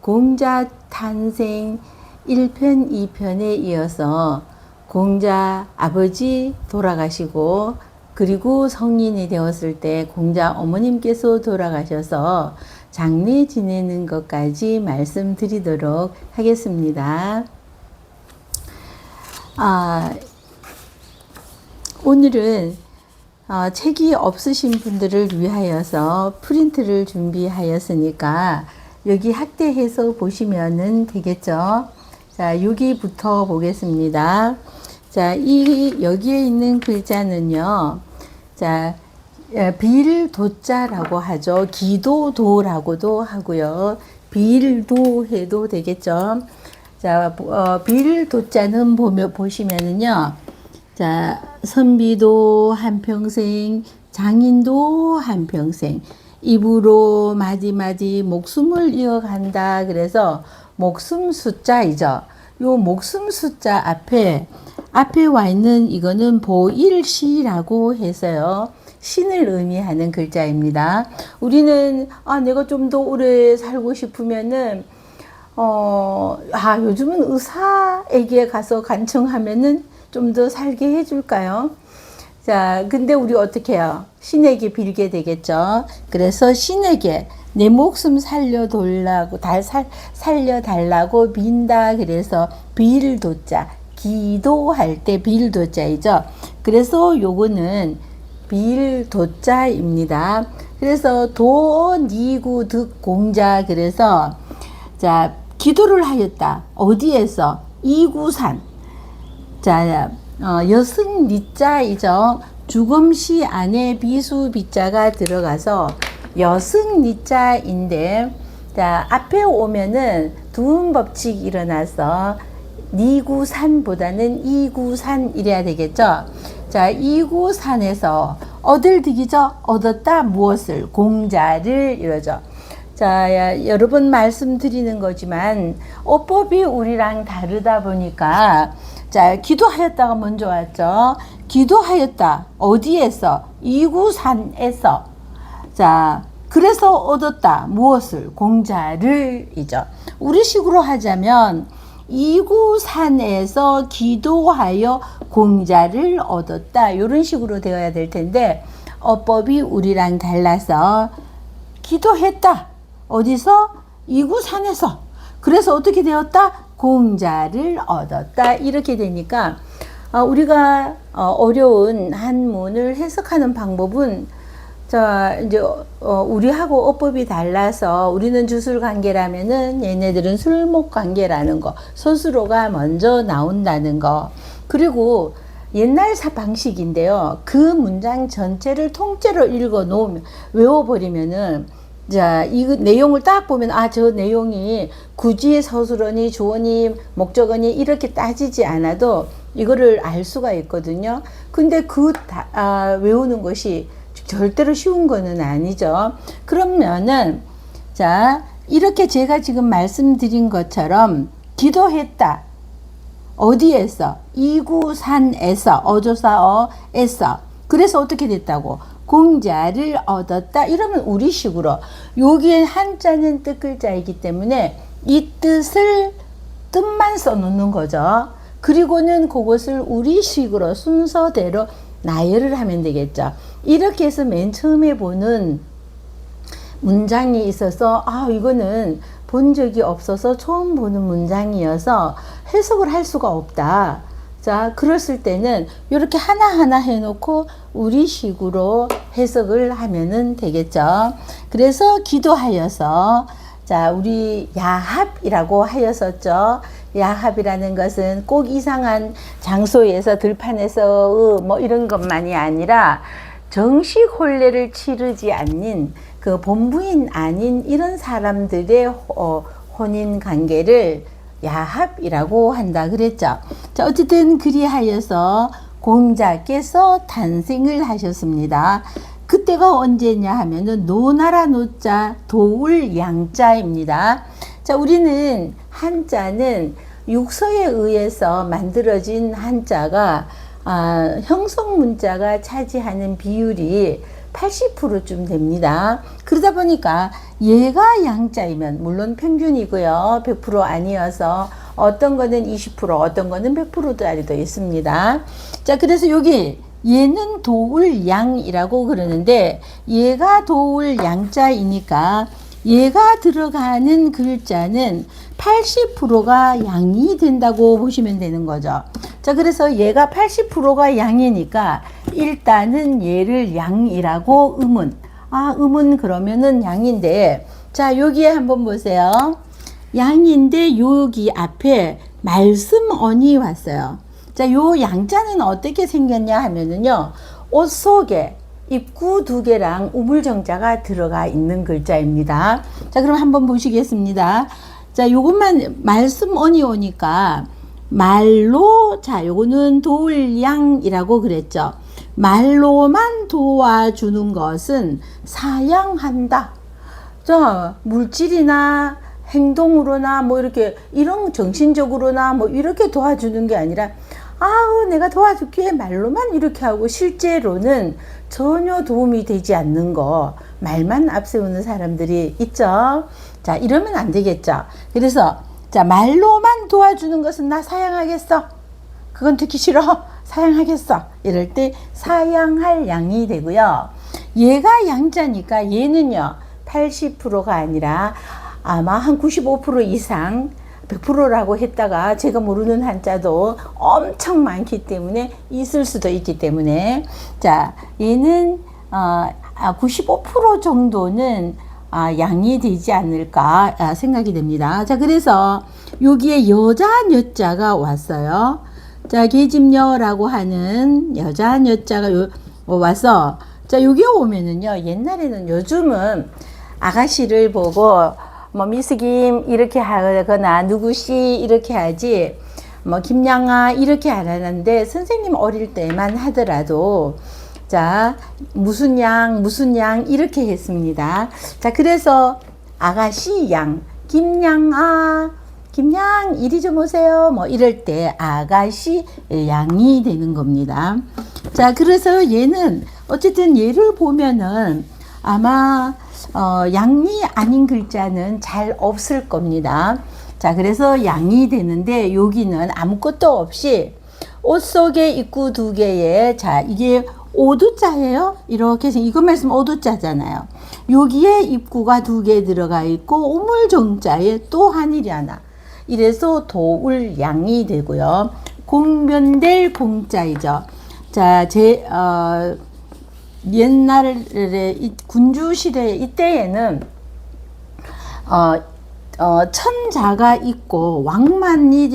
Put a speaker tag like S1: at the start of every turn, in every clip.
S1: 공자 탄생 1편, 2편에 이어서 공자 아버지 돌아가시고 그리고 성인이 되었을 때 공자 어머님께서 돌아가셔서 장례 지내는 것까지 말씀드리도록 하겠습니다. 오늘은 책이 없으신 분들을 위하여서 프린트를 준비하였으니까 여기 확대해서 보시면 되겠죠. 자, 여기부터 보겠습니다. 자, 여기에 있는 글자는요. 자, 빌도자라고 하죠. 기도도라고도 하고요. 빌도 해도 되겠죠. 자, 빌도자는 보시면은요. 자, 선비도 한평생, 장인도 한평생, 입으로 마디마디 목숨을 이어간다. 그래서 목숨 숫자이죠. 요 목숨 숫자 앞에 와 있는 이거는 보일시라고 해서요. 신을 의미하는 글자입니다. 우리는 내가 좀 더 오래 살고 싶으면은 요즘은 의사에게 가서 간청하면은 좀 더 살게 해줄까요? 자, 근데 우리 어떻게 해요? 신에게 빌게 되겠죠. 그래서 신에게 내 목숨 살려달라고 빈다. 그래서 빌도자, 기도할 때 빌도자이죠. 그래서 요거는 빌도자입니다. 그래서 도니구 득공자. 그래서 자, 기도를 하였다. 어디에서? 이구산. 자, 여승 니자이죠. 주검시 안에 비수 비자가 들어가서 여승 니자인데, 자, 앞에 오면은 두음 법칙이 일어나서 니구산보다는 이구산 이래야 되겠죠. 자, 이구산에서 얻을 득이죠. 얻었다 무엇을? 공자를 이러죠. 자, 여러 번 말씀드리는 거지만 어법이 우리랑 다르다 보니까 자, 기도하였다가 먼저 왔죠. 기도하였다. 어디에서? 이구산에서. 자, 그래서 얻었다. 무엇을? 공자를 이죠. 우리식으로 하자면 이구산에서 기도하여 공자를 얻었다. 이런 식으로 되어야 될 텐데 어법이 우리랑 달라서 기도했다. 어디서? 이구산에서. 그래서 어떻게 되었다? 공자를 얻었다. 이렇게 되니까 우리가 어려운 한문을 해석하는 방법은 자, 이제 우리하고 어법이 달라서 우리는 주술 관계라면은 얘네들은 술목 관계라는 거, 스스로가 먼저 나온다는 거. 그리고 옛날 방식인데요. 그 문장 전체를 통째로 읽어 놓으면 외워버리면은 자, 이 내용을 딱 보면 저 내용이 구지의 서술어니 조어니 목적어니 이렇게 따지지 않아도 이거를 알 수가 있거든요. 근데 외우는 것이 절대로 쉬운 거는 아니죠. 그러면은 자, 이렇게 제가 지금 말씀드린 것처럼 기도했다. 어디에서? 이구산에서, 어조사어에서. 그래서 어떻게 됐다고? 공자를 얻었다. 이러면 우리식으로 여기에 한자는 뜻글자이기 때문에 이 뜻만 써놓는 거죠. 그리고는 그것을 우리식으로 순서대로 나열을 하면 되겠죠. 이렇게 해서 맨 처음에 보는 문장이 있어서 이거는 본 적이 없어서 처음 보는 문장이어서 해석을 할 수가 없다. 자, 그랬을 때는 이렇게 하나하나 해놓고 우리식으로 해석을 하면은 되겠죠. 그래서 기도하여서 자, 우리 야합이라고 하였었죠. 야합이라는 것은 꼭 이상한 장소에서 들판에서 뭐 이런 것만이 아니라 정식 혼례를 치르지 않는 그 본부인 아닌 이런 사람들의 혼인 관계를 야합이라고 한다 그랬죠. 자, 어쨌든 그리하여서 공자께서 탄생을 하셨습니다. 그때가 언제냐 하면은 노나라 노자 도울 양자입니다. 자, 우리는 한자는 육서에 의해서 만들어진 한자가 형성 문자가 차지하는 비율이 80%쯤 됩니다. 그러다 보니까 얘가 양자이면 물론 평균이고요. 100% 아니어서 어떤 거는 20%, 어떤 거는 100%짜리도 있습니다. 자, 그래서 여기 얘는 도울양이라고 그러는데 얘가 도울양자이니까 얘가 들어가는 글자는 80%가 양이 된다고 보시면 되는 거죠. 자, 그래서 얘가 80%가 양이니까 일단은 얘를 양이라고 음은 그러면은 양인데, 자, 여기에 한번 보세요. 양인데 여기 앞에 말씀언이 왔어요. 자, 요 양자는 어떻게 생겼냐 하면은요, 옷 속에 입구 두 개랑 우물정자가 들어가 있는 글자입니다. 자, 그럼 한번 보시겠습니다. 자, 요것만 말씀언이 오니까 말로, 자, 요거는 도울양이라고 그랬죠. 말로만 도와주는 것은 사양한다. 자, 물질이나 행동으로나 뭐 이렇게 이런 정신적으로나 뭐 이렇게 도와주는 게 아니라, 아우 내가 도와줄게 말로만 이렇게 하고 실제로는 전혀 도움이 되지 않는 거, 말만 앞세우는 사람들이 있죠. 자, 이러면 안 되겠죠. 그래서 자, 말로만 도와주는 것은 나 사양하겠어, 그건 듣기 싫어, 사양하겠어, 이럴 때 사양할 양이 되고요. 얘가 양자니까 얘는요 80%가 아니라 아마 한 95% 이상 100%라고 했다가 제가 모르는 한자도 엄청 많기 때문에 있을 수도 있기 때문에, 자, 얘는 95% 정도는 양이 되지 않을까 생각이 됩니다. 자, 그래서 여기에 여자 여자가 왔어요. 자, 계집녀라고 하는 여자 여자가 와서, 자, 여기 오면은요, 옛날에는, 요즘은 아가씨를 보고 뭐 미스김 이렇게 하거나 누구씨 이렇게 하지 뭐 김양아 이렇게 안 하는데, 선생님 어릴 때만 하더라도 자, 무슨 양 이렇게 했습니다. 자, 그래서 아가씨 양, 김양아, 김양 이리 좀 오세요 뭐 이럴 때 아가씨 양이 되는 겁니다. 자, 그래서 얘는 어쨌든 얘를 보면은 아마 양이 아닌 글자는 잘 없을 겁니다. 자, 그래서 양이 되는데 여기는 아무것도 없이 옷 속에 입구 두 개에, 자, 이게 오두자예요. 이렇게 해서 이거 말씀 오두자잖아요. 여기에 입구가 두 개 들어가 있고 우물정자에 또 한일이 하나. 이래서 도울양이 되고요. 공변될 공자이죠. 자, 옛날에 군주시대 이때에는 천자가 있고 왕만이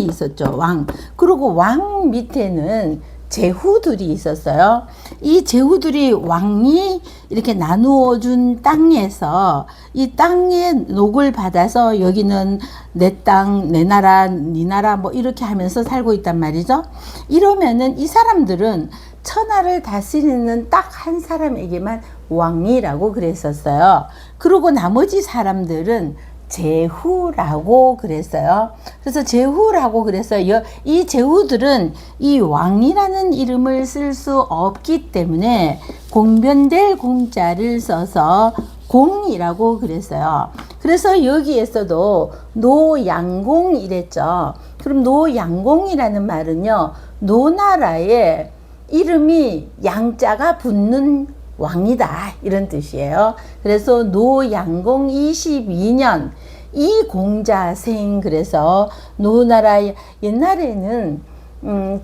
S1: 있었죠. 왕. 그리고 왕 밑에는 제후들이 있었어요. 이 제후들이 왕이 이렇게 나누어 준 땅에서 이 땅의 녹을 받아서 여기는 내 땅, 내 나라, 네 나라 뭐 이렇게 하면서 살고 있단 말이죠. 이러면은 이 사람들은 천하를 다스리는 딱 한 사람에게만 왕이라고 그랬었어요. 그리고 나머지 사람들은 제후라고 그랬어요. 그래서 제후라고 그랬어요. 이 제후들은 이 왕이라는 이름을 쓸 수 없기 때문에 공변될 공자를 써서 공이라고 그랬어요. 그래서 여기에서도 노양공 이랬죠. 그럼 노양공이라는 말은요, 노나라에 이름이 양자가 붙는 왕이다 이런 뜻이에요. 그래서 노양공 22년 이 공자생, 그래서 노나라, 옛날에는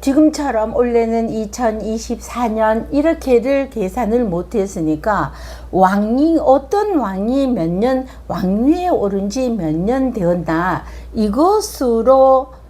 S1: 지금처럼 원래는 2024년 이렇게를 계산을 못했으니까 어떤 왕이 몇 년 왕위에 오른 지 몇 년 되었나, 이것으로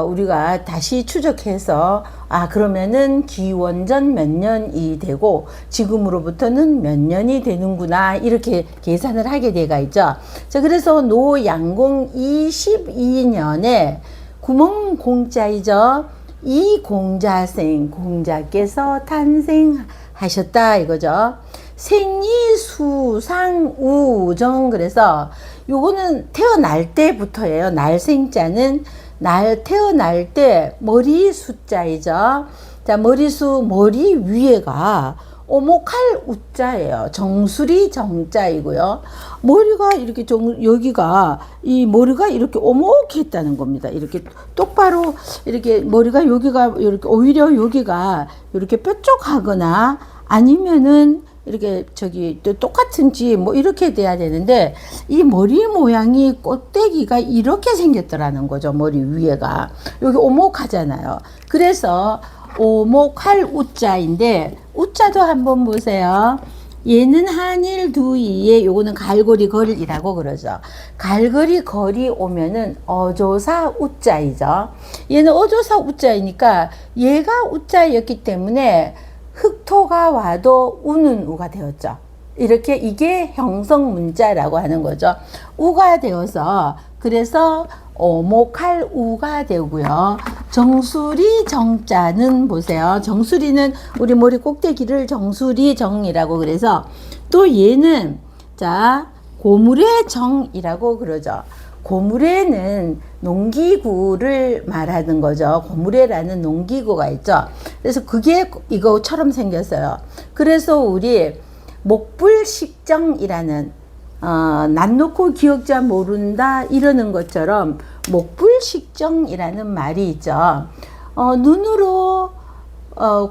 S1: 우리가 다시 추적해서 그러면은 기원전 몇 년이 되고 지금으로부터는 몇 년이 되는구나, 이렇게 계산을 하게 돼가 있죠. 자, 그래서 노양공 22년에 구멍공자이죠. 이 공자께서 탄생하셨다 이거죠. 생이수상우정. 그래서 요거는 태어날 때부터예요. 날생자는 태어날 때 머리 숫자이죠. 자, 머리 위에가 오목할 우자예요. 정수리 정자이고요. 머리가 이렇게 여기가 이 머리가 이렇게 오목했다는 겁니다. 이렇게 똑바로 이렇게 머리가 여기가 이렇게 오히려 여기가 이렇게 뾰족하거나 아니면은 이렇게 또 똑같은지 뭐 이렇게 돼야 되는데 이 머리 모양이 꼭대기가 이렇게 생겼더라는 거죠. 머리 위에가 여기 오목하잖아요. 그래서 오목할 우자인데 우자도 한번 보세요. 얘는 한일 두이에 요거는 갈고리 걸이라고 그러죠. 갈고리 걸이 오면은 어조사 우자이죠. 얘는 어조사 우자이니까 얘가 우자였기 때문에 흑토가 와도 우는 우가 되었죠. 이렇게 이게 형성 문자라고 하는 거죠. 우가 되어서 그래서 오목할 우가 되고요. 정수리 정자는 보세요. 정수리는 우리 머리 꼭대기를 정수리 정이라고 그래서 또 얘는 자 고물의 정이라고 그러죠. 고물에는 농기구를 말하는 거죠. 고물에라는 농기구가 있죠. 그래서 그게 이거처럼 생겼어요. 그래서 우리 목불식정이라는 난 놓고 기억자 모른다 이러는 것처럼 목불식정이라는 말이 있죠. 눈으로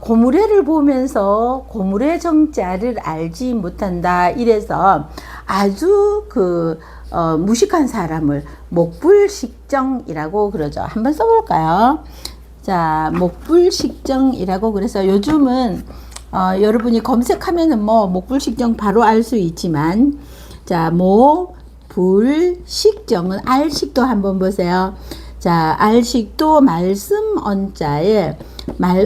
S1: 고무래를 보면서 고무래 정자를 알지 못한다 이래서 아주 무식한 사람을 목불식정이라고 그러죠. 한번 써볼까요? 자, 목불식정이라고 그래서 요즘은 여러분이 검색하면은 뭐 목불식정 바로 알 수 있지만 자, 목불식정은 알식도 한번 보세요. 자, 알식도 말씀 언자에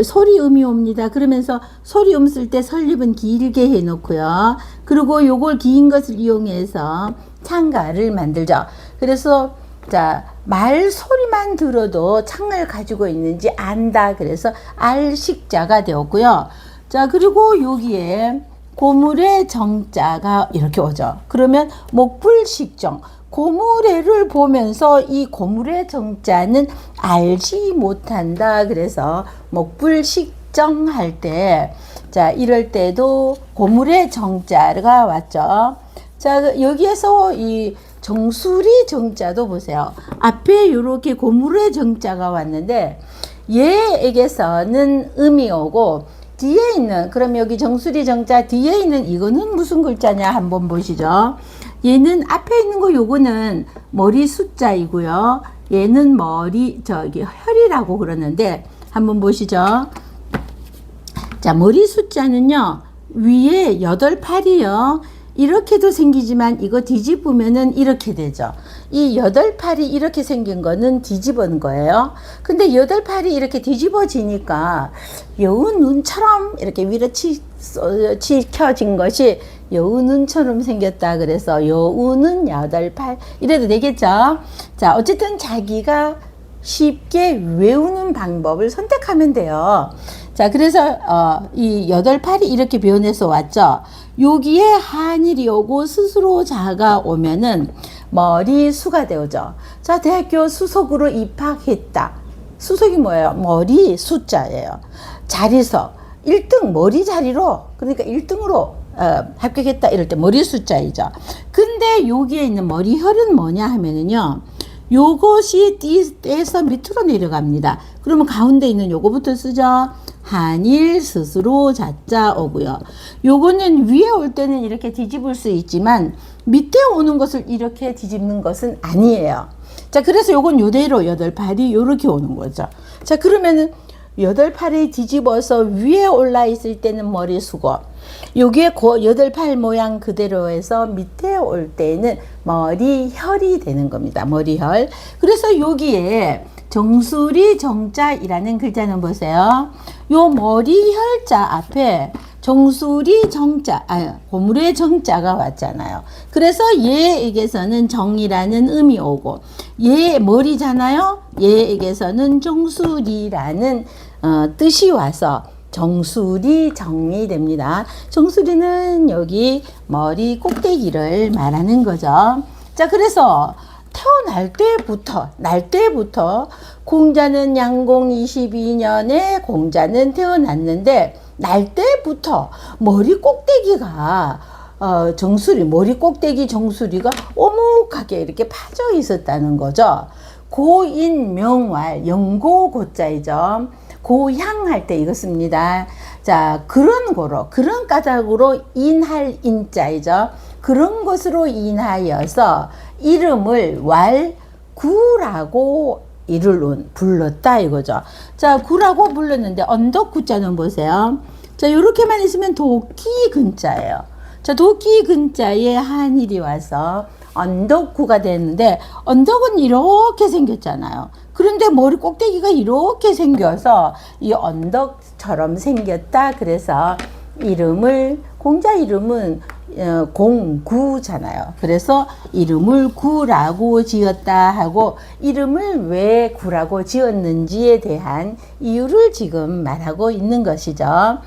S1: 소리음이 옵니다. 그러면서 소리음 쓸 때 설립은 길게 해놓고요. 그리고 요걸 긴 것을 이용해서 창가를 만들죠. 그래서 자, 말 소리만 들어도 창을 가지고 있는지 안다. 그래서 알식자가 되었고요. 자, 그리고 여기에 고물의 정자가 이렇게 오죠. 그러면 목불식정. 고무래를 보면서 이 고물의 정자는 알지 못한다. 그래서 목불식정 할 때, 자, 이럴 때도 고물의 정자가 왔죠. 자, 여기에서 이 정수리 정자도 보세요. 앞에 이렇게 고물의 정자가 왔는데, 얘에게서는 음이 오고, 뒤에 있는, 그럼 여기 정수리 정자 뒤에 있는 이거는 무슨 글자냐 한번 보시죠. 얘는 앞에 있는 거 요거는 머리 숫자이고요. 얘는 혈이라고 그러는데 한번 보시죠. 자, 머리 숫자는요. 위에 8팔이요. 이렇게도 생기지만 이거 뒤집으면은 이렇게 되죠. 이 8팔이 이렇게 생긴 거는 뒤집은 거예요. 근데 8팔이 이렇게 뒤집어지니까 여우 눈처럼 이렇게 위로 치켜진 것이 여우 눈처럼 생겼다. 그래서 여우는 8팔 이래도 되겠죠. 자, 어쨌든 자기가 쉽게 외우는 방법을 선택하면 돼요. 자, 그래서 이 8팔이 이렇게 변해서 왔죠. 여기에 한일이 오고 스스로 자가 오면은 머리수가 되오죠. 자, 대학교 수석으로 입학했다. 수석이 뭐예요? 머리 숫자예요. 자리서 1등 머리 자리로, 그러니까 1등으로 합격했다 이럴 때 머리 숫자이죠. 근데 여기에 있는 머리혈은 뭐냐 하면은요. 요것이 떼서 밑으로 내려갑니다. 그러면 가운데 있는 요거부터 쓰죠. 한일 스스로 자자 오고요. 요거는 위에 올 때는 이렇게 뒤집을 수 있지만 밑에 오는 것을 이렇게 뒤집는 것은 아니에요. 자, 그래서 요건 요대로 8팔이 요렇게 오는 거죠. 자, 그러면은 8팔이 뒤집어서 위에 올라 있을 때는 머리 수고, 요게 8팔 모양 그대로 해서 밑에 올 때는 머리혈이 되는 겁니다. 머리혈. 그래서 여기에 정수리 정자이라는 글자는 보세요. 요 머리혈자 앞에 정수리 정자, 고물의 정자가 왔잖아요. 그래서 얘에게서는 정이라는 음이 오고, 얘 머리잖아요. 얘에게서는 정수리라는 뜻이 와서 정수리 정이 됩니다. 정수리는 여기 머리 꼭대기를 말하는 거죠. 자, 그래서 태어날 때부터 공자는 양공 22년에 공자는 태어났는데 날 때부터 머리 꼭대기가 정수리, 머리 꼭대기 정수리가 오목하게 이렇게 파져 있었다는 거죠. 고인명왈, 영고고자이죠. 고향할 때 이거 씁니다. 자, 그런 까닭으로 인할 인자이죠. 그런 것으로 인하여서 이름을 왈구라고 이를 불렀다 이거죠. 자, 구라고 불렀는데 언덕 구자는 보세요. 자, 요렇게만 있으면 도끼 근자예요. 자, 도끼 근자에 한일이 와서 언덕구가 됐는데, 언덕은 이렇게 생겼잖아요. 그런데 머리 꼭대기가 이렇게 생겨서 이 언덕처럼 생겼다. 그래서 공자 이름은 공구잖아요. 그래서 이름을 구라고 지었다 하고, 이름을 왜 구라고 지었는지에 대한 이유를 지금 말하고 있는 것이죠.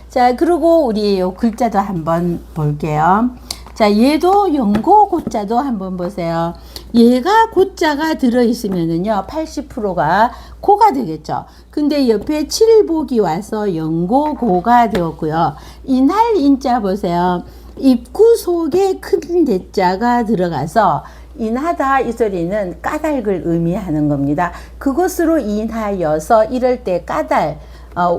S1: 자, 그리고 우리 요 글자도 한번 볼게요. 자, 얘도 영고 고자도 한번 보세요. 얘가 고자가 들어있으면은요, 80%가 고가 되겠죠. 근데 옆에 칠복이 와서 영고고가 되었고요. 인할 인자 보세요. 입구 속에 큰 대자가 들어가서 인하다 이 소리는 까닭을 의미하는 겁니다. 그것으로 인하여서 이럴 때 까닭,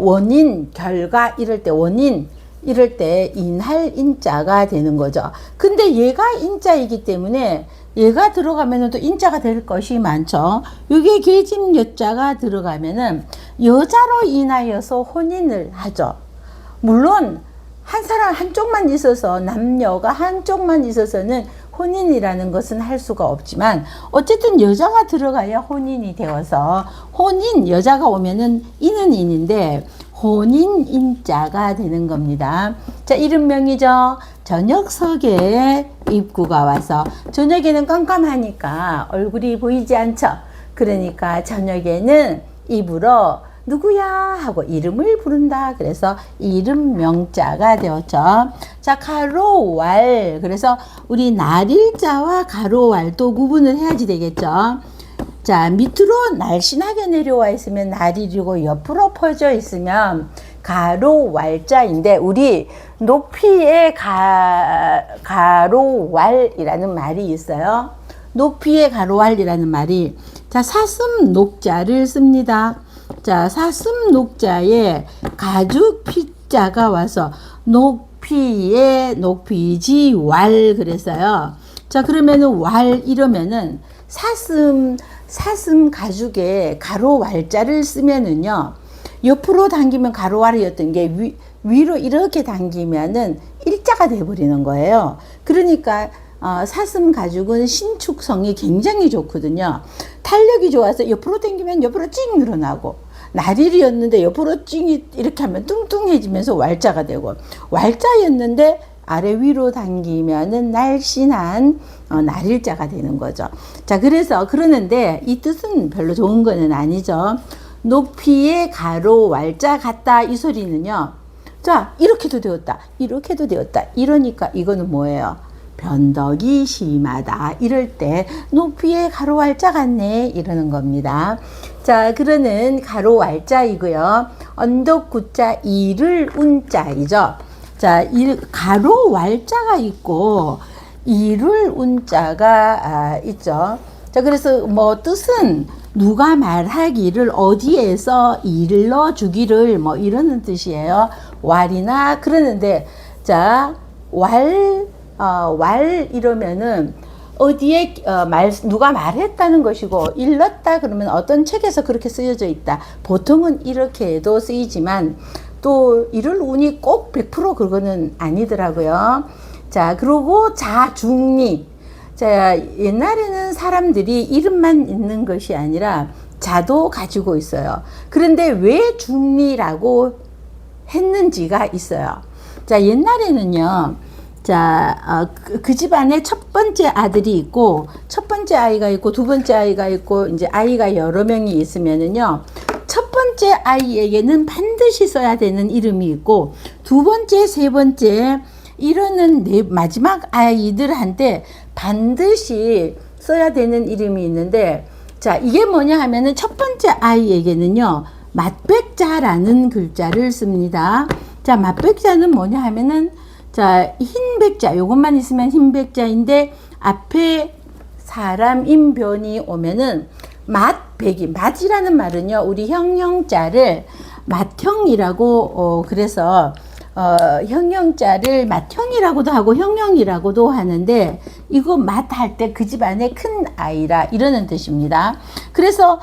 S1: 원인, 결과 이럴 때 원인, 이럴 때 인할 인자가 되는 거죠. 근데 얘가 인자이기 때문에 얘가 들어가면은 또 인자가 될 것이 많죠. 여기에 계집 여자가 들어가면은 여자로 인하여서 혼인을 하죠. 물론 한 사람 한쪽만 있어서, 남녀가 한쪽만 있어서는 혼인이라는 것은 할 수가 없지만, 어쨌든 여자가 들어가야 혼인이 되어서, 혼인, 여자가 오면은 인은 인인데 혼인 인자가 되는 겁니다. 자, 이름명이죠. 저녁석에 입구가 와서, 저녁에는 깜깜하니까 얼굴이 보이지 않죠. 그러니까 저녁에는 입으로 누구야 하고 이름을 부른다. 그래서 이름 명자가 되었죠. 자, 가로왈. 그래서 우리 날일자와 가로왈도 구분을 해야지 되겠죠. 자, 밑으로 날씬하게 내려와 있으면 날일이고, 옆으로 퍼져 있으면 가로왈자인데, 우리 높이의 가로왈이라는 말이 있어요. 높이의 가로왈이라는 말이, 자, 사슴 녹자를 씁니다. 자, 사슴 녹자에 가죽 피자가 와서 높이에 높이지 왈 그랬어요. 자, 그러면은 왈 이러면은 사슴 가죽에 가로 왈자를 쓰면은요, 옆으로 당기면 가로 왈이었던 게 위로 이렇게 당기면은 일자가 돼버리는 거예요. 그러니까 사슴 가죽은 신축성이 굉장히 좋거든요. 탄력이 좋아서 옆으로 당기면 옆으로 찡 늘어나고, 날일이었는데 옆으로 찡 이렇게 하면 뚱뚱해지면서 왈자가 되고, 왈자였는데 아래 위로 당기면은 날씬한 날일자가 되는 거죠. 자, 그래서 그러는데 이 뜻은 별로 좋은 거는 아니죠. 높이에 가로 왈자 같다 이 소리는요, 자, 이렇게도 되었다, 이렇게도 되었다, 이러니까 이거는 뭐예요? 변덕이 심하다. 이럴 때 높이에 가로 왈자 같네 이러는 겁니다. 자, 그러는 가로 왈자이고요. 언덕 구자 이를 운자이죠. 자, 가로 왈자가 있고 이를 운자가 있죠. 자, 그래서 뭐 뜻은 누가 말하기를 어디에서 일러 주기를 뭐 이러는 뜻이에요. 왈이나 그러는데, 자, 왈 이러면은 어디에 누가 말했다는 것이고, 일렀다 그러면 어떤 책에서 그렇게 쓰여져 있다. 보통은 이렇게도 쓰이지만 또 이를 운이 꼭 100% 그거는 아니더라고요. 자, 그리고 자중리. 자, 옛날에는 사람들이 이름만 있는 것이 아니라 자도 가지고 있어요. 그런데 왜 중리라고 했는지가 있어요. 자, 옛날에는요, 자, 그 집안에 첫 번째 아들이 있고, 첫 번째 아이가 있고, 두 번째 아이가 있고, 이제 아이가 여러 명이 있으면은요, 첫 번째 아이에게는 반드시 써야 되는 이름이 있고, 두 번째, 세 번째, 이러는 마지막 아이들한테 반드시 써야 되는 이름이 있는데, 자, 이게 뭐냐 하면은 첫 번째 아이에게는요, 맛백자라는 글자를 씁니다. 자, 맛백자는 뭐냐 하면은, 자, 흰백자, 요것만 있으면 흰백자인데, 앞에 사람 인변이 오면은, 맛백이, 맛이라는 말은요, 우리 형용자를 맛형이라고, 그래서, 형용자를 맏형이라고도 하고 형용이라고도 하는데 이거 맏할 때 그 집안의 큰 아이라 이러는 뜻입니다. 그래서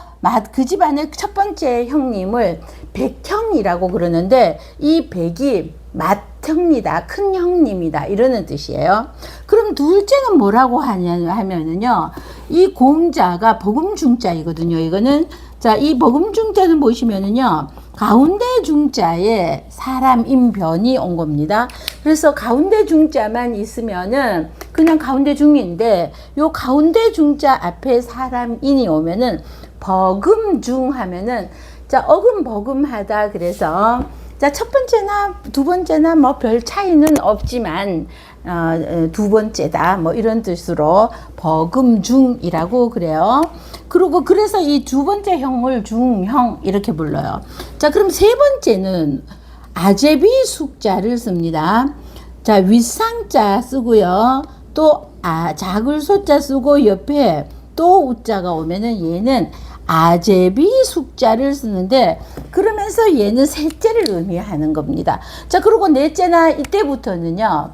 S1: 그 집안의 첫 번째 형님을 백형이라고 그러는데 이 백이 맏형이다, 큰 형님이다 이러는 뜻이에요. 그럼 둘째는 뭐라고 하면은요, 이 공자가 복음중자이거든요. 이거는 자, 이 복음중자는 보시면은요, 가운데 중자에 사람 인변이 온 겁니다. 그래서 가운데 중자만 있으면은 그냥 가운데 중인데 요 가운데 중자 앞에 사람 인이 오면은 버금중 하면은 자, 어금버금하다. 그래서 자, 첫 번째나 두 번째나 뭐 별 차이는 없지만 두 번째다 뭐 이런 뜻으로 버금중이라고 그래요. 그리고 그래서 이 두 번째 형을 중형 이렇게 불러요. 자, 그럼 세 번째는 아제비 숙자를 씁니다. 자, 윗상자 쓰고요. 또 작을 소자 쓰고 옆에 또 우자가 오면은 얘는 아제비 숙자를 쓰는데 그러면서 얘는 셋째를 의미하는 겁니다. 자, 그리고 넷째나 이때부터는요,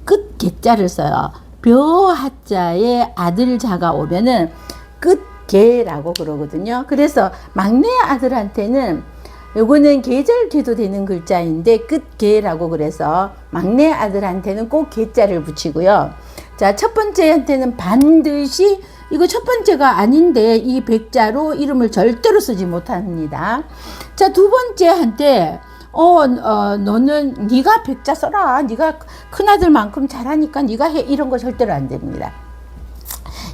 S1: 끝 개자를 써요. 벼 하자에 아들 자가 오면은 끝개라고 그러거든요. 그래서 막내 아들한테는 요거는 계절개도 되는 글자인데 끝개라고 그래서 막내 아들한테는 꼭 개자를 붙이고요. 자, 첫 번째한테는 반드시 이거 첫 번째가 아닌데 이 백자로 이름을 절대로 쓰지 못합니다. 자, 두 번째한테 너는 네가 백자 써라. 네가 큰아들만큼 잘하니까 네가 해. 이런 거 절대로 안 됩니다.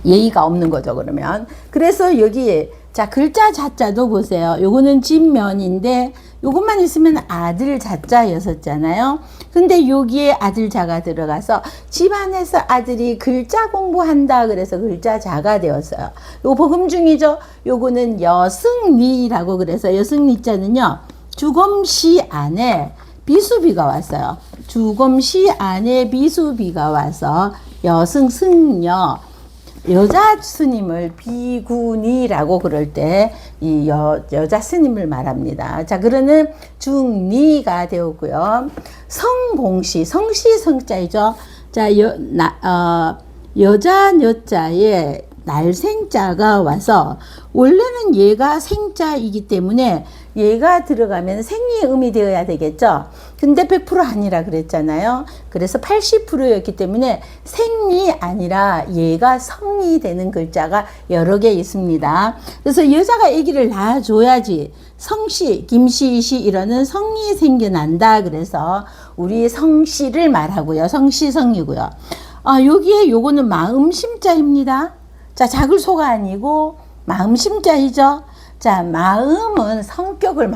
S1: 예의가 없는 거죠, 그러면. 그래서 여기에 자, 글자 자자도 보세요. 요거는 진면인데 요것만 있으면 아들 자자였었잖아요. 근데 여기에 아들 자가 들어가서 집안에서 아들이 글자 공부한다 그래서 글자 자가 되었어요. 요 복음 중이죠. 요거는 여승리라고 그래서 여승리자는요, 주검시 안에 비수비가 왔어요. 주검시 안에 비수비가 와서 여승승녀, 여자 스님을 비구니라고 그럴 때 이 여자 스님을 말합니다. 자, 그러는 중리가 되었고요. 성공시, 성시 성자이죠. 자, 여자 여자에 날생자가 와서 원래는 얘가 생자이기 때문에 얘가 들어가면 생이 음이 되어야 되겠죠. 근데 100% 아니라 그랬잖아요. 그래서 80%였기 때문에 생이 아니라 얘가 성이 되는 글자가 여러 개 있습니다. 그래서 여자가 아기를 낳아줘야지 성씨, 김씨 이러는 성이 생겨난다. 그래서 우리 성씨를 말하고요. 성씨성이고요. 여기에 요거는 마음심자입니다. 자, 작을 소가 아니고 마음심자이죠. 자, 마음은 성격을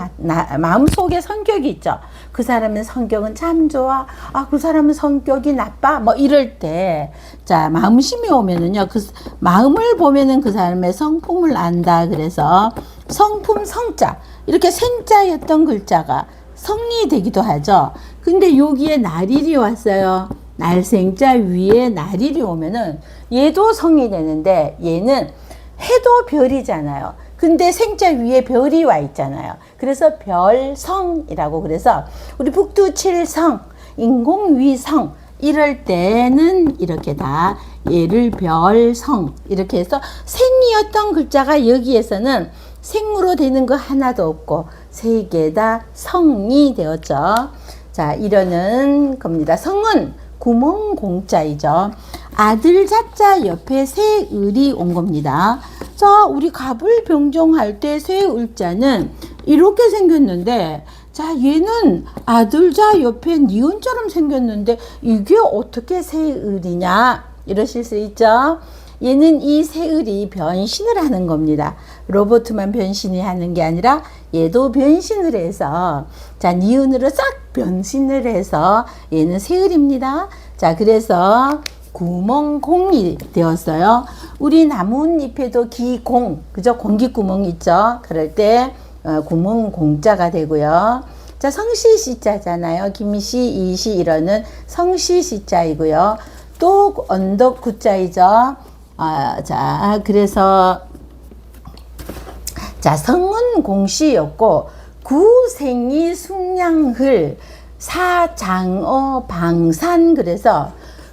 S1: 마음 속에 성격이 있죠. 그 사람의 성격은 참 좋아. 그 사람은 성격이 나빠. 뭐 이럴 때, 자, 마음심이 오면은요, 그 마음을 보면은 그 사람의 성품을 안다. 그래서 성품 성자 이렇게 생자였던 글자가 성이 되기도 하죠. 근데 여기에 날일이 왔어요. 날생자 위에 날일이 오면은 얘도 성이 되는데 얘는 해도 별이잖아요. 근데 생자 위에 별이 와 있잖아요. 그래서 별성이라고 그래서 우리 북두칠성, 인공위성 이럴 때는 이렇게 다 얘를 별성 이렇게 해서 생이었던 글자가 여기에서는 생으로 되는 거 하나도 없고 세 개 다 성이 되었죠. 자, 이러는 겁니다. 성은 구멍공자이죠. 아들 자자 옆에 새 을이 온 겁니다. 자, 우리 갑을 병종할 때 새 을자는 이렇게 생겼는데, 자, 얘는 아들 자 옆에 니은처럼 생겼는데 이게 어떻게 새 을이냐 이러실 수 있죠. 얘는 이 새 을이 변신을 하는 겁니다. 로봇만 변신이 하는 게 아니라 얘도 변신을 해서, 자, 니은으로 싹 변신을 해서 얘는 새 을입니다. 자, 그래서 구멍공이 되었어요. 우리 나뭇잎에도 기공, 그죠? 공기구멍 있죠? 그럴 때 구멍공자가 되고요. 자, 성씨 시자잖아요. 김씨, 이씨 이러는 성씨 시자이고요. 또 언덕 구자이죠. 자, 그래서 자, 성은 공씨였고 구생이 숙량흘 사장어 방산. 그래서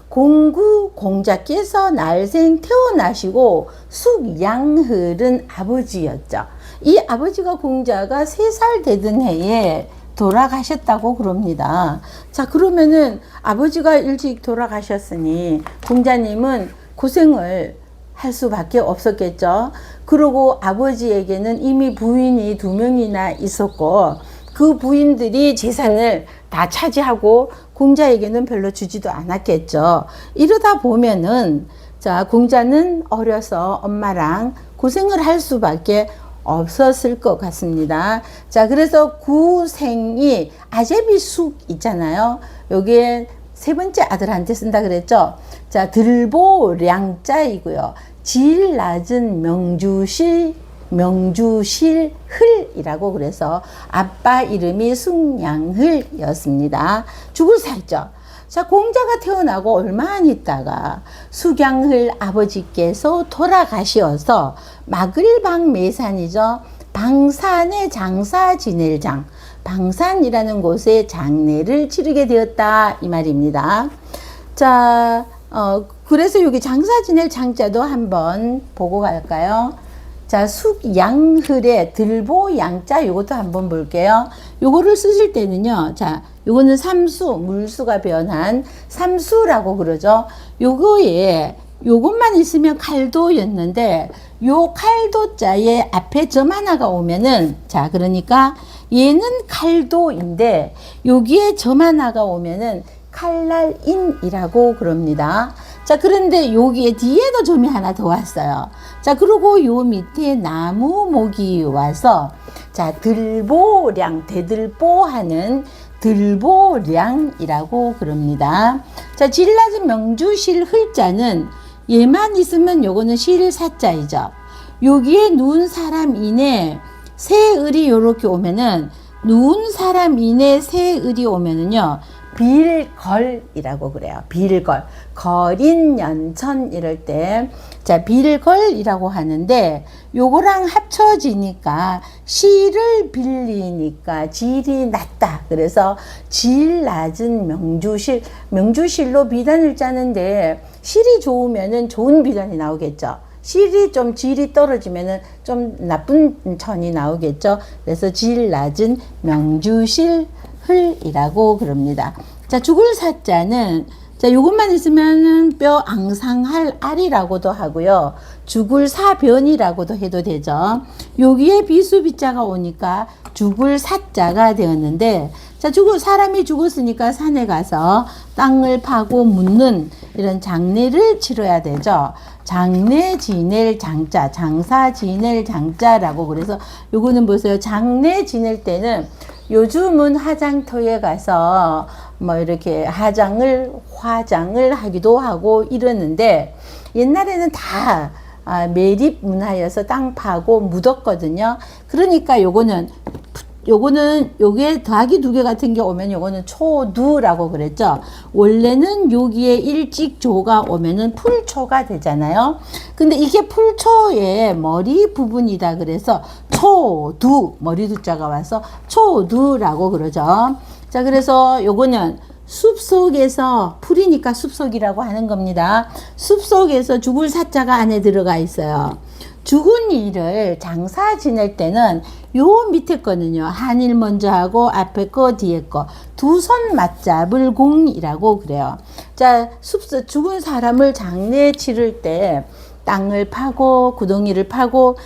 S1: 공구 공자께서 날생 태어나시고 숙양흘은 아버지였죠. 이 아버지가 공자가 3살 되던 해에 돌아가셨다고 그럽니다. 자, 그러면은 아버지가 일찍 돌아가셨으니 공자님은 고생을 할 수밖에 없었겠죠. 그리고 아버지에게는 이미 부인이 2명이나 있었고 그 부인들이 재산을 다 차지하고 공자에게는 별로 주지도 않았겠죠. 이러다 보면은 자, 공자는 어려서 엄마랑 고생을 할 수밖에 없었을 것 같습니다. 자, 그래서 구생이 아제비숙 있잖아요. 여기에 3번째 아들한테 쓴다 그랬죠. 자, 들보량자이고요. 질 낮은 명주실흘이라고 그래서 아빠 이름이 숙양흘이었습니다. 죽을 살죠. 자, 공자가 태어나고 얼마 안 있다가 숙양흘 아버지께서 돌아가시어서 마글방매산이죠. 방산에 장사 지낼 장, 방산이라는 곳에 장례를 치르게 되었다 이 말입니다. 자, 그래서 여기 장사 지낼 장자도 한번 보고 갈까요? 자, 숙양흘에 들보 양자 요것도 한번 볼게요. 요거를 쓰실 때는요. 자, 요거는 삼수, 물수가 변한 삼수라고 그러죠. 요거에 요것만 있으면 칼도였는데 요 칼도자에 앞에 점 하나가 오면은 자, 그러니까 얘는 칼도인데 여기에 점 하나가 오면은 칼날인이라고 그럽니다. 자, 그런데 여기에 뒤에도 점이 하나 더 왔어요. 자, 그리고 요 밑에 나무목이 와서 자, 들보량, 대들보하는 들보량이라고 그럽니다. 자, 질 낮은 명주실 흘자는 얘만 있으면 요거는 실사자이죠. 여기에 누운 사람 인에 새을이 요렇게 오면은 누운 사람 인에 새을이 오면은요. 빌걸이라고 그래요. 빌걸. 거린연천 이럴 때. 자, 빌걸이라고 하는데 요거랑 합쳐지니까 실을 빌리니까 질이 낮다. 그래서 질 낮은 명주실. 명주실로 비단을 짜는데 실이 좋으면은 좋은 비단이 나오겠죠. 실이 좀 질이 떨어지면은 좀 나쁜 천이 나오겠죠. 그래서 질 낮은 명주실 흘이라고 그럽니다. 자, 죽을 사자는 자, 요것만 있으면은 뼈 앙상할 알이라고도 하고요. 죽을 사변이라고도 해도 되죠. 여기에 비수비자가 오니까 죽을 사자가 되었는데 자, 사람이 죽었으니까 산에 가서 땅을 파고 묻는 이런 장례를 치러야 되죠. 장례 지낼 장자, 장사 지낼 장자라고 그래서 요거는 보세요. 장례 지낼 때는 요즘은 화장터에 가서 뭐 이렇게 화장을 하기도 하고 이러는데 옛날에는 다 매립 문화여서 땅 파고 묻었거든요. 그러니까 요거는 요게 더하기 2개 같은 게 오면 요거는 초두라고 그랬죠. 원래는 여기에 일찍조가 오면은 풀초가 되잖아요. 근데 이게 풀초의 머리 부분이다 그래서 초두, 머리 두자가 와서 초두라고 그러죠. 자, 그래서 요거는 숲속에서, 풀이니까 숲속이라고 하는 겁니다. 숲속에서 죽을 사자가 안에 들어가 있어요. 죽은 이를 장사 지낼 때는 요 밑에 거는요, 한일 먼저 하고 앞에 거 뒤에 거 두 손 맞잡을 공이라고 그래요. 자, 죽은 사람을 장례 치를 때 땅을 파고 구덩이를 파고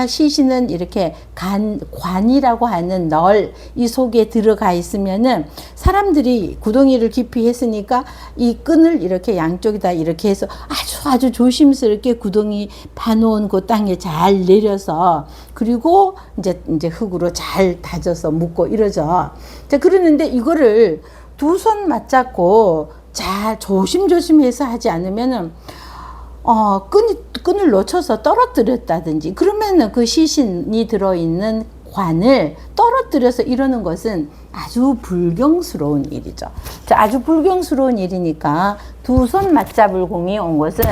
S1: 시신은 이렇게 관이라고 하는 널 이 속에 들어가 있으면은 사람들이 구덩이를 깊이 했으니까 이 끈을 이렇게 양쪽에다 이렇게 해서 아주 조심스럽게 구덩이 파놓은 그 땅에 잘 내려서 그리고 이제 흙으로 잘 다져서 묶고 이러죠. 자, 그러는데 이거를 두 손 맞잡고 잘 조심해서 하지 않으면은 끈을 놓쳐서 떨어뜨렸다든지 그러면은 그 시신이 들어있는 관을 떨어뜨려서 이러는 것은 아주 불경스러운 일이죠. 자, 아주 불경스러운 일이니까 두 손 맞잡을 공이 온 것은,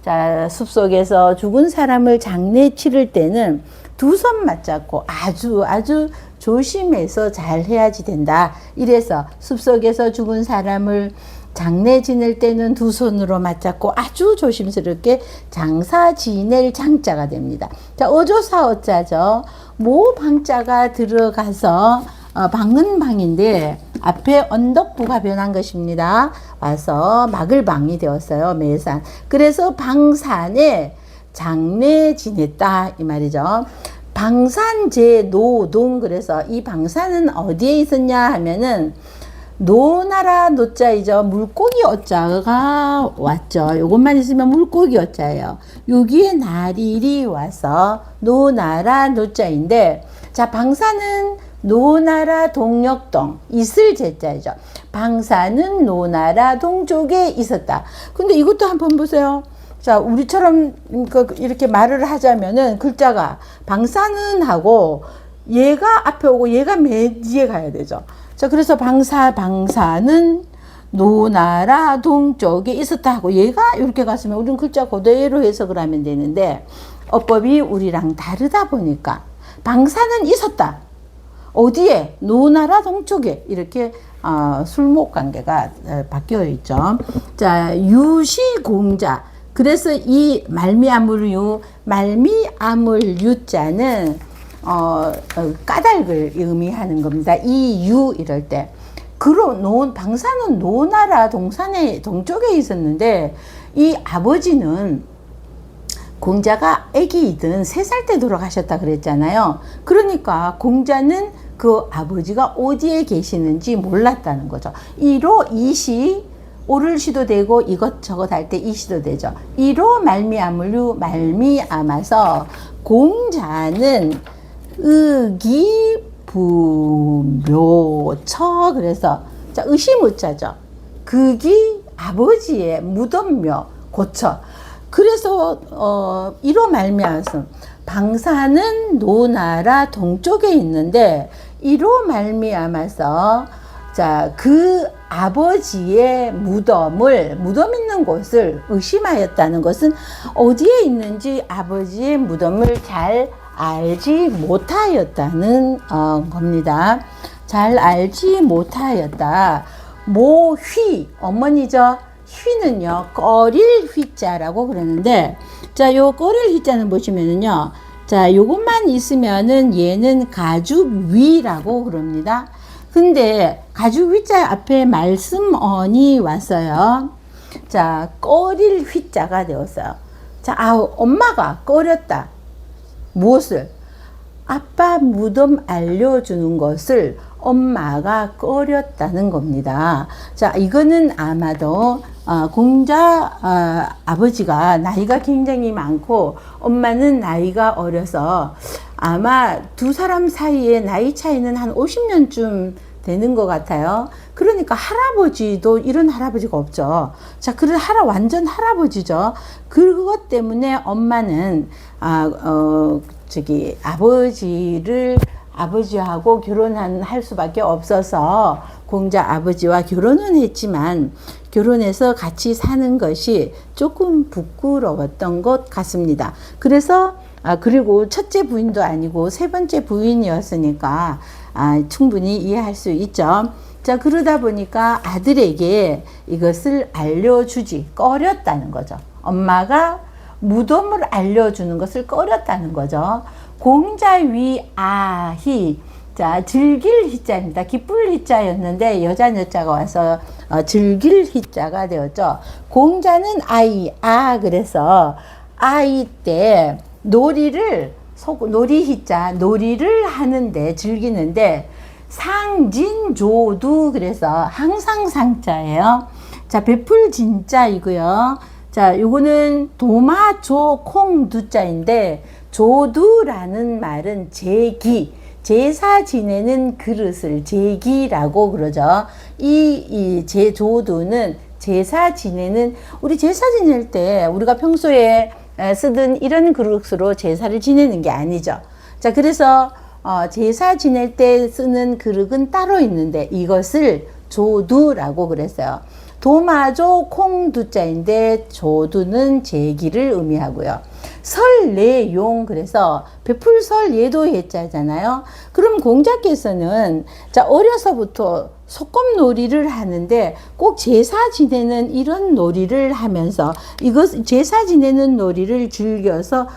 S1: 자, 숲속에서 죽은 사람을 장례 치를 때는 두 손 맞잡고 아주 조심해서 잘 해야지 된다. 이래서 숲속에서 죽은 사람을 장례 지낼 때는 두 손으로 맞잡고 아주 조심스럽게 장사 지낼 장자가 됩니다. 자, 어조사 어자죠. 모 방자가 들어가서 방은 방인데 앞에 언덕부가 변한 것입니다. 와서 막을 방이 되었어요. 매산. 그래서 방산에 장례 지냈다 이 말이죠. 방산제 노동. 그래서 이 방산은 어디에 있었냐 하면은 노나라 노자이죠. 물고기 어자가 왔죠. 요것만 있으면 물고기 어자예요. 여기에 나릴이 와서 노나라 노자인데, 자, 방산은 노나라 동력동, 있을 제자이죠. 방산은 노나라 동쪽에 있었다. 근데 이것도 한번 보세요. 자, 우리처럼 이렇게 말을 하자면은 글자가 방사는 하고 얘가 앞에 오고 얘가 맨 뒤에 가야 되죠. 자, 그래서 방사는 노나라 동쪽에 있었다 하고 얘가 이렇게 갔으면 우리는 글자 그대로 해석을 하면 되는데, 어법이 우리랑 다르다 보니까 방사는 있었다. 어디에? 노나라 동쪽에. 이렇게 술목 관계가 바뀌어 있죠. 자, 유시공자. 그래서 이 말미암을 유자는 까닭을 의미하는 겁니다. 이 유 이럴 때. 방사는 노나라 동쪽에 있었는데, 이 아버지는 공자가 아기이든 3살 때 돌아가셨다 그랬잖아요. 그러니까 공자는 그 아버지가 어디에 계시는지 몰랐다는 거죠. 이로 이시, 오를 시도 되고 이것저것 할 때 이 시도 되죠. 이로 말미암아서 공자는 의기부묘처. 그래서 자, 의시무자죠. 극이 아버지의 무덤묘 고처. 그래서 이로 말미암아서 방사는 노나라 동쪽에 있는데, 이로 말미암아서 자, 그 아버지의 무덤 있는 곳을 의심하였다는 것은 어디에 있는지 아버지의 무덤을 잘 알지 못하였다는 겁니다. 잘 알지 못하였다. 모휘, 어머니죠. 휘는요, 꺼릴 휘자라고 그러는데, 자, 요 꺼릴 휘자는 보시면은요, 자, 요것만 있으면은 얘는 가죽 위라고 그럽니다. 근데 가죽 위자 앞에 말씀언이 왔어요. 자, 꺼릴 휘자가 되었어요. 자, 엄마가 꺼렸다. 무엇을? 아빠 무덤 알려주는 것을 엄마가 꺼렸다는 겁니다. 자, 이거는 아마도 공자 아버지가 나이가 굉장히 많고 엄마는 나이가 어려서 아마 두 사람 사이에 나이 차이는 한 50년쯤 되는 것 같아요. 그러니까 할아버지도 이런 할아버지가 없죠. 자, 그런 완전 할아버지죠. 그것 때문에 엄마는 아버지하고 할 수밖에 없어서 공자 아버지와 결혼은 했지만 결혼해서 같이 사는 것이 조금 부끄러웠던 것 같습니다. 그래서 그리고 첫째 부인도 아니고 세 번째 부인이었으니까 충분히 이해할 수 있죠. 자, 그러다 보니까 아들에게 이것을 알려주지 꺼렸다는 거죠. 엄마가 무덤을 알려주는 것을 꺼렸다는 거죠. 공자위 아희. 자, 즐길 희자입니다. 기쁠 희자였는데 여자 여자가 와서 즐길 희자가 되었죠. 공자는 아이, 그래서 아이 때 놀이 희자, 놀이를 하는데, 즐기는데, 상진조두, 그래서 항상 상자예요. 자, 베풀 진자이고요. 자, 요거는 도마조콩 두자인데, 조두라는 말은 제기, 제사 지내는 그릇을 제기라고 그러죠. 조두는 제사 지내는, 우리 제사 지낼 때 우리가 평소에 쓰던 이런 그릇으로 제사를 지내는 게 아니죠. 자, 그래서 제사 지낼 때 쓰는 그릇은 따로 있는데 이것을 조두라고 그랬어요. 도마조 콩두자인데 조두는 제기를 의미하고요. 설례용, 그래서 베풀설 예도 예자잖아요. 그럼 공자께서는 자, 어려서부터 소꿉놀이를 하는데 꼭 제사 지내는 이런 놀이를 하면서 이것 제사 지내는 놀이를 즐겨서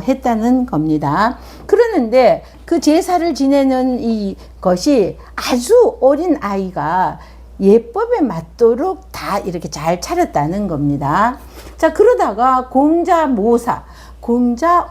S1: 했다는 겁니다. 그러는데 그 제사를 지내는 이것이 아주 어린 아이가 예법에 맞도록 다 이렇게 잘 차렸다는 겁니다. 자, 그러다가 공자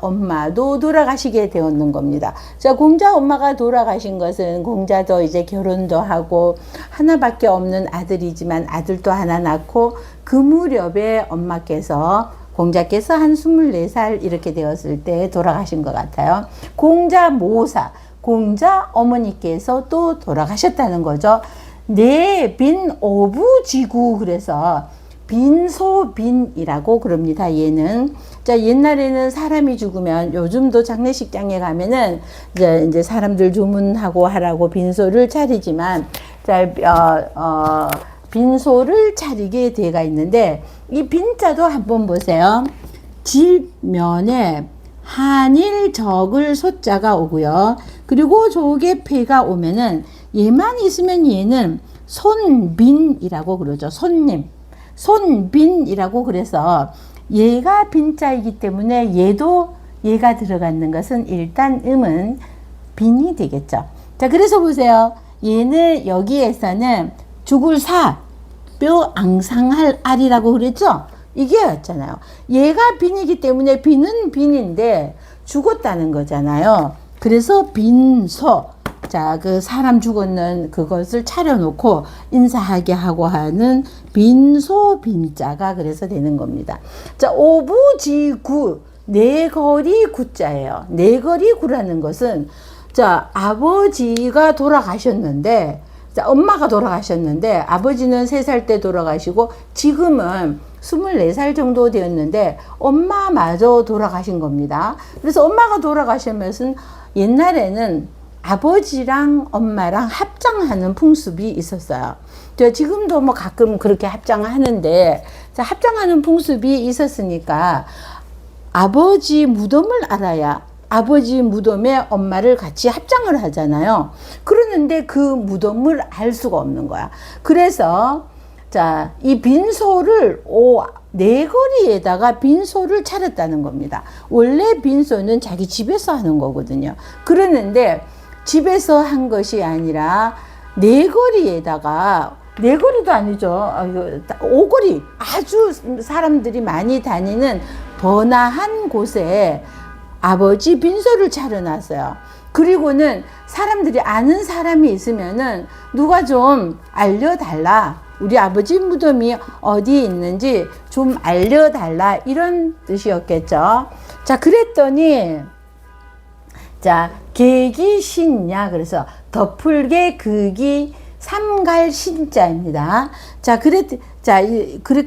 S1: 엄마도 돌아가시게 되었는 겁니다. 자, 공자 엄마가 돌아가신 것은 공자도 이제 결혼도 하고 하나밖에 없는 아들이지만 아들도 하나 낳고 그 무렵에 공자께서 한 24살 이렇게 되었을 때 돌아가신 것 같아요. 공자 어머니께서 또 돌아가셨다는 거죠. 내빈 오부지구, 그래서 빈소빈이라고 그럽니다. 얘는. 자, 옛날에는 사람이 죽으면 요즘도 장례식장에 가면은 이제 사람들 조문하고 하라고 빈소를 차리지만, 자, 빈소를 차리게 돼가 있는데 이 빈자도 한번 보세요. 질면에 한일 적을 소자가 오고요. 그리고 저게 패가 오면은 얘만 있으면 얘는 손빈이라고 그러죠. 손빈이라고 그래서 얘가 빈자이기 때문에 얘가 들어가는 것은 일단 음은 빈이 되겠죠. 자, 그래서 보세요. 얘는 여기에서는 죽을 뼈 앙상할 알이라고 그랬죠. 이게 였잖아요. 얘가 빈이기 때문에 빈은 빈인데 죽었다는 거잖아요. 그래서 빈소. 자, 그 사람 죽었는 그것을 차려놓고 인사하게 하고 하는 빈소 빈자가 그래서 되는 겁니다. 자, 오부지구, 네거리 구자예요. 네거리 구라는 것은, 자, 아버지가 돌아가셨는데, 자, 엄마가 돌아가셨는데 아버지는 3살 때 돌아가시고 지금은 24살 정도 되었는데 엄마마저 돌아가신 겁니다. 그래서 엄마가 돌아가시면서 옛날에는 아버지랑 엄마랑 합장하는 풍습이 있었어요. 지금도 뭐 가끔 그렇게 합장하는데, 합장하는 풍습이 있었으니까 아버지 무덤을 알아야 아버지 무덤에 엄마를 같이 합장을 하잖아요. 그러는데 그 무덤을 알 수가 없는 거야. 그래서 자, 이 빈소를 네거리에다가 빈소를 차렸다는 겁니다. 원래 빈소는 자기 집에서 하는 거거든요. 그러는데 집에서 한 것이 아니라 네거리에다가, 네거리도 아니죠. 오거리, 아주 사람들이 많이 다니는 번화한 곳에 아버지 빈소를 차려놨어요. 그리고는 사람들이 아는 사람이 있으면은 누가 좀 알려달라. 우리 아버지 무덤이 어디에 있는지 좀 알려달라. 이런 뜻이었겠죠. 자, 그랬더니, 자, 계기신야. 그래서 덮을게 극이 삼갈 신자입니다. 자, 그렇게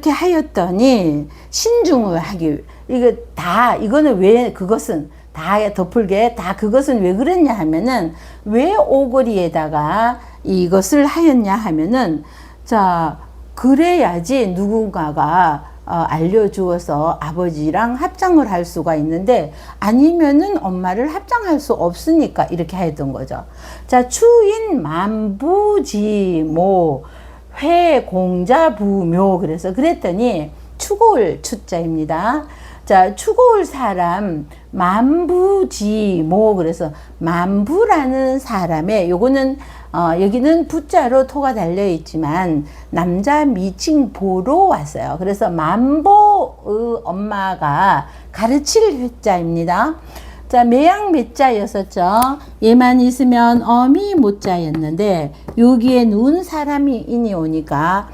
S1: 하였더니 신중을 하기, 그것은 다 덮을게, 다 그것은 왜 그랬냐 하면은, 왜 오거리에다가 이것을 하였냐 하면은, 자, 그래야지 누군가가 알려주어서 아버지랑 합장을 할 수가 있는데, 아니면은 엄마를 합장할 수 없으니까 이렇게 했던 거죠. 자, 추인 만부지모 회공자부묘. 그랬더니 추고을 추자입니다. 자, 추고을 사람 만부지모. 그래서 만부라는 사람의, 요거는 여기는 부자로 토가 달려 있지만 남자 미칭 보로 왔어요. 그래서 만보의 엄마가 가르칠 회자입니다. 자, 매양 매자였었죠. 얘만 있으면 어미 모자였는데 여기에 누운 사람이 인이 오니까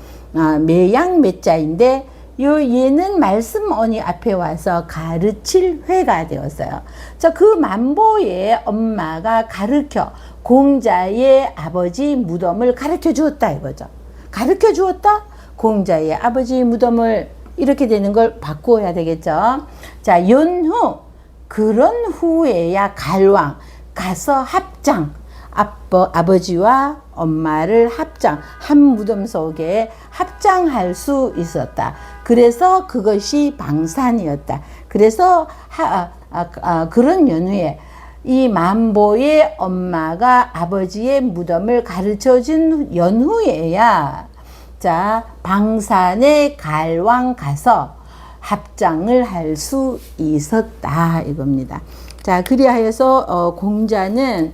S1: 매양 매자인데, 얘는 말씀 언니 앞에 와서 가르칠 회가 되었어요. 자, 그 만보의 엄마가 공자의 아버지 무덤을 가르쳐 주었다 이거죠. 가르쳐 주었다? 공자의 아버지 무덤을, 이렇게 되는 걸 바꾸어야 되겠죠. 자, 연후, 그런 후에야 갈왕, 가서 합장, 아버지와 엄마를 한 무덤 속에 합장할 수 있었다. 그래서 그것이 방산이었다. 그래서 그런 연후에 이 만보의 엄마가 아버지의 무덤을 가르쳐 준 연후에야 자 방산에 갈왕 가서 합장을 할 수 있었다 이겁니다. 자 그리하여서 공자는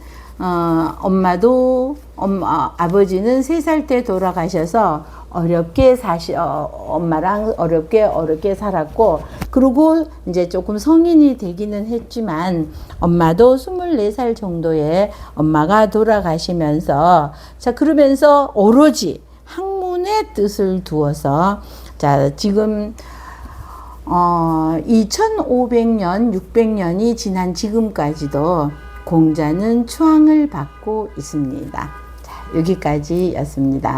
S1: 아버지는 3살 때 돌아가셔서 어렵게 엄마랑 어렵게 살았고, 그리고 이제 조금 성인이 되기는 했지만, 엄마도 24살 정도에 엄마가 돌아가시면서, 자, 그러면서 오로지 학문의 뜻을 두어서, 자, 지금, 2500년, 600년이 지난 지금까지도 공자는 추앙을 받고 있습니다. 자, 여기까지였습니다.